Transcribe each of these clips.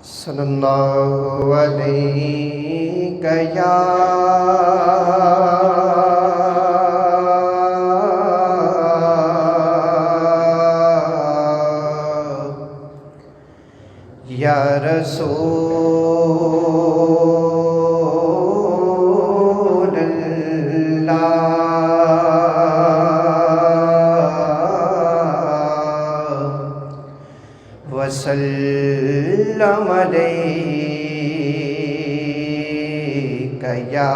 صلی اللہ علیہ یا رسول اللہ وسلم علیک یا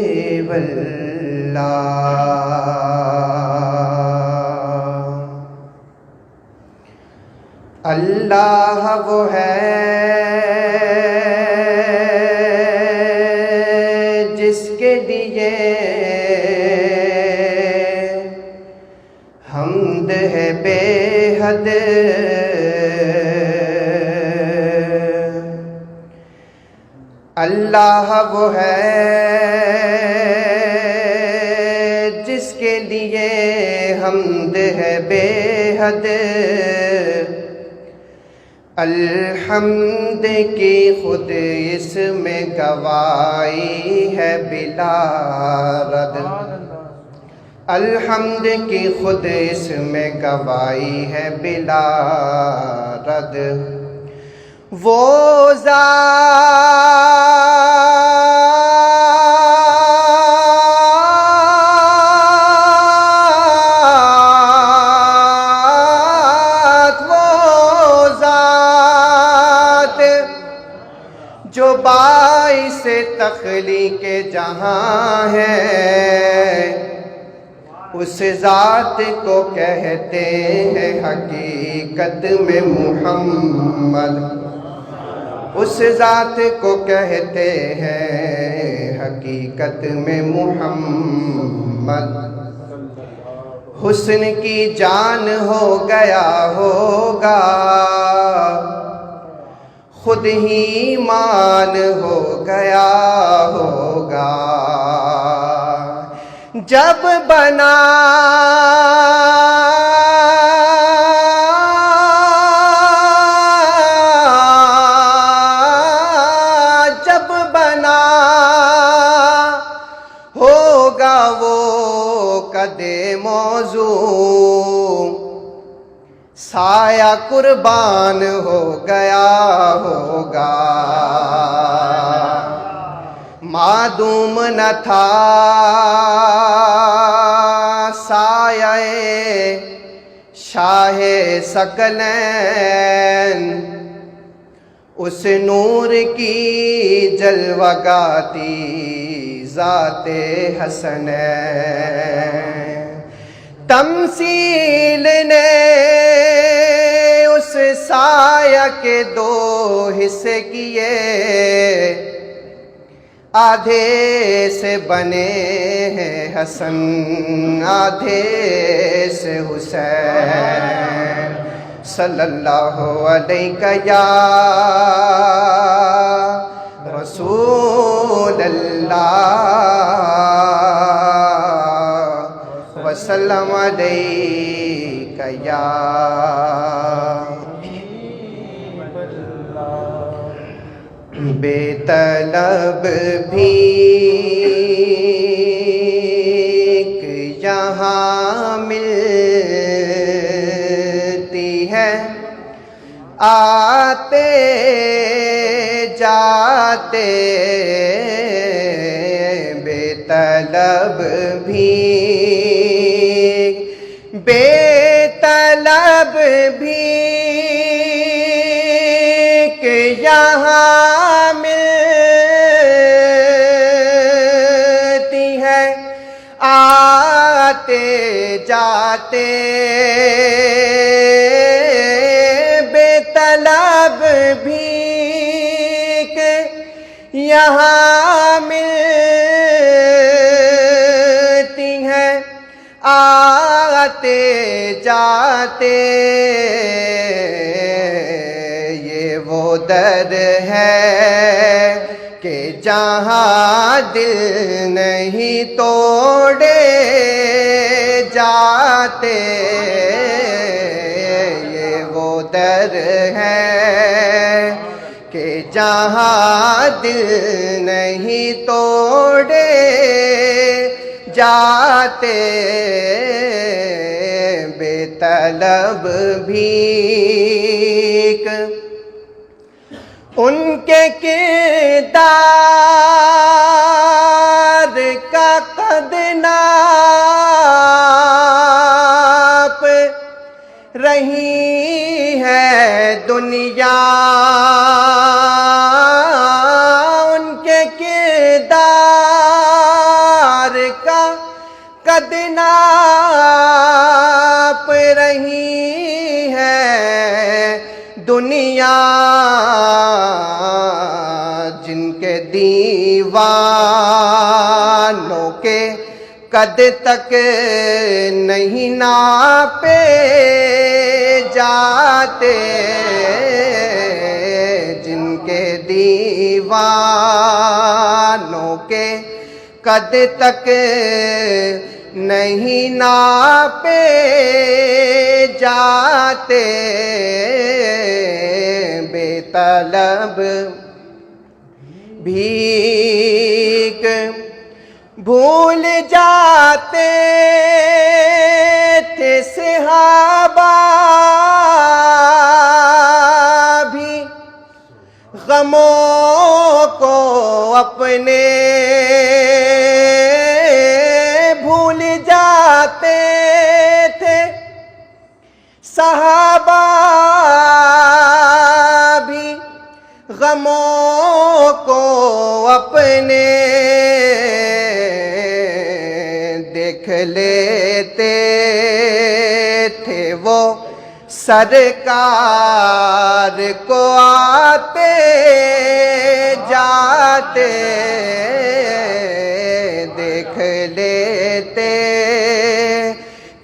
حبیب اللہ۔ اللہ وہ ہے جس کے لیے حمد ہے بے حد، اللہ وہ ہے جس کے لیے حمد ہے بے حد، الحمد کی خود اس میں گواہی ہے بلا رد، الحمد کی خود اس میں گواہی ہے بلا رد۔ وہ ذات جو باعث تخلیق جہاں ہے، اس ذات کو کہتے ہیں حقیقت میں محمد، اس ذات کو کہتے ہیں حقیقت میں محمد۔ حسن کی جان ہو گیا ہوگا، خود ہی مان ہو گیا ہوگا، جب بنا ہوگا وہ قد موضوع، سایہ قربان ہو گیا ہوگا، معدوم نہ تھا سایہ شاہ ثقلین، اس نور کی جلوہ گاتی ذات حسنین، تمثیل نے اس سایہ کے دو حصے کیے، آدھے سے بنے ہیں حسن آدھے سے حسین، صلی اللہ علیہ یا رسول اللہ وسلم علیک یا بے طلب بھیک یہاں ملتی ہے، آتے جاتے بے طلب بھیک، بے طلب بھیک یہاں ملتی ہے، آتے جاتے بے طلب بھیک یہاں ملتی ہے، آتے جاتے یہ وہ در ہے کہ جہاں دل نہیں توڑے جاتے، یہ وہ در ہے کہ جہاں دل نہیں توڑے جاتے، بے طلب بھیک ان کے کردار کا قد ناپ رہی ہے دنیا، ان کے کردار کا قد ناپ رہی ہے دنیا، جن کے دیوانوں کے قد تک نہیں ناپے جاتے، جن کے دیوانوں کے قد تک نہیں ناپے جاتے، بے طلب بھیک بھول جاتے تھے صحابہ بھی غموں کو اپنے، بھول جاتے تھے صحابہ بھی غموں کو اپنے، دیکھ لیتے تھے وہ سرکار کو آتے جاتے، دیکھ لیتے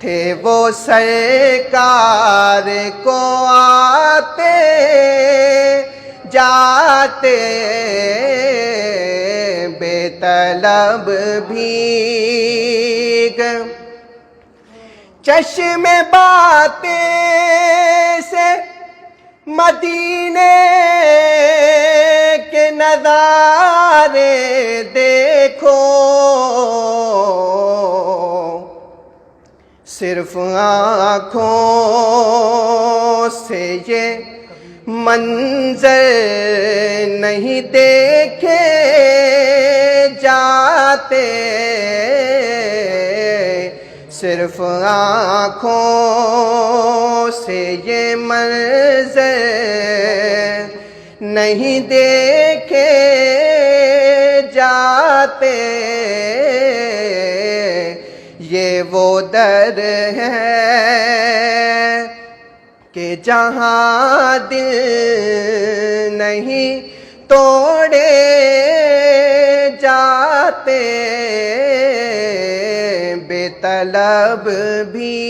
تھے وہ سرکار کو آتے جاتے، بے طلب بھیک چشم باتیں سے مدینے کے نظارے دیکھو، صرف آنکھوں سے یہ منظر نہیں دیکھے جاتے، صرف آنکھوں سے یہ منظر نہیں دیکھے جاتے، یہ وہ در ہے کہ جہاں دل نہیں توڑے جاتے، بے طلب بھی